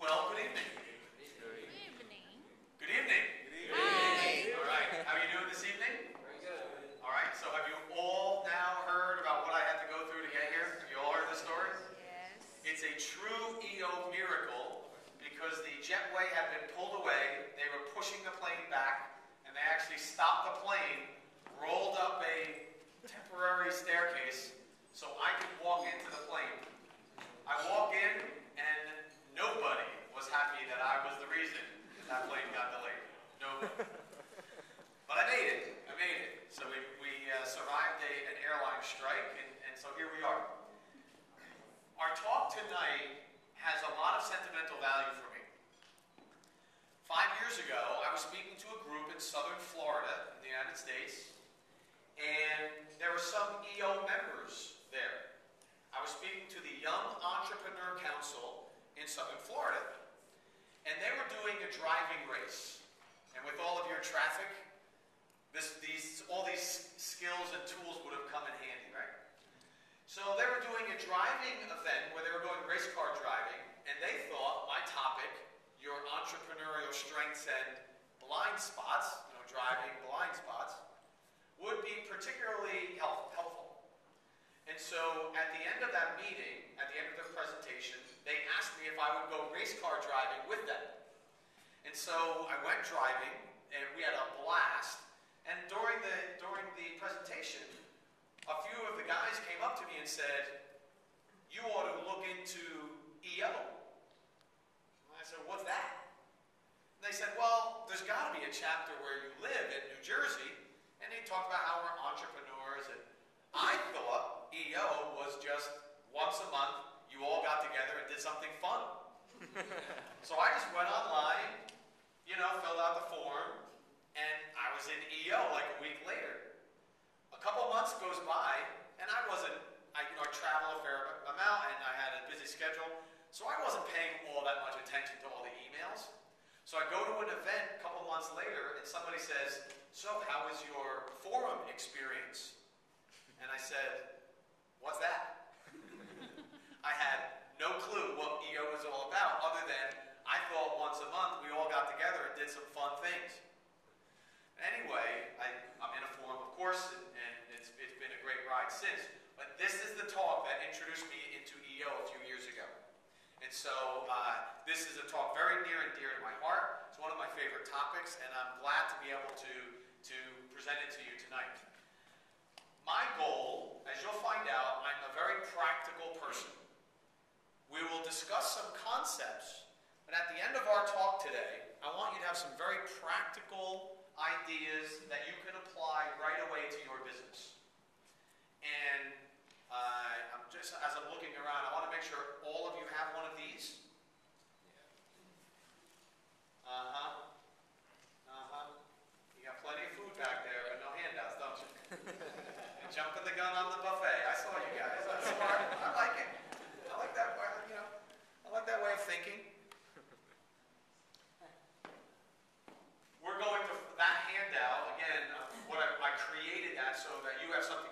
Well, good evening. Good evening. Good evening. Hi. All right. How are you doing this evening? Very good. All right. So have you all now heard about what I had to go through to get here? Have you all heard the story? Yes. It's a true EO miracle because the jetway had been pulled away. They were pushing the plane back, and they actually stopped the plane, rolled up a temporary staircase so I could walk into the plane. I walk in, and nobody was happy that I was the reason that plane got delayed. Nobody. But I made it. So we survived an airline strike, and so here we are. Our talk tonight has a lot of sentimental value for me. 5 years ago, I was speaking to a group in southern Florida in the United States, and there were some EO members there. I was speaking to the Young Entrepreneur Council in southern Florida, and they were doing a driving race. And with all of your traffic, all these skills and tools would have come in handy, right? So they were doing a driving event where they were going race car driving, and they thought my topic, your entrepreneurial strengths and blind spots, driving blind spots, would be particularly helpful. And so at the end of that meeting, at the end of the presentation, they asked me if I would go race car driving with them. And so I went driving, and we had a blast. And during the presentation, a few of the guys came up to me and said, "You ought to look into EO." And I said, "What's that?" And they said, "Well, there's got to be a chapter where you live in New Jersey." And they talked about how we're entrepreneurs. And I thought EO was just once a month, you all got together and did something fun. So I just went online, filled out the form, and I was in EO like a week later. A couple months goes by, and I travel a fair amount, and I had a busy schedule, so I wasn't paying all that much attention to all the emails. So I go to an event a couple months later, and somebody says, "So how was your forum experience?" And I said, "What's that?" I had no clue what EO was all about, other than I thought once a month we all got together and did some fun things. Anyway, I'm in a forum, of course, and it's been a great ride since. But this is the talk that introduced me into EO a few years ago. And so this is a talk very near and dear to my heart. It's one of my favorite topics, and I'm glad to be able to present it to you tonight. My goal, as you'll find out, I'm a very practical person. We will discuss some concepts, but at the end of our talk today, I want you to have some very practical ideas that you can apply right away to your business. And as I'm looking around, I want to make sure all of you have one of these. You got plenty of food back there, but no handouts, don't you? And jumping the gun on the buffet. I saw you guys. That's smart. I like it. I like that way. I like that way of thinking. We're going to that handout again. I created that so that you have something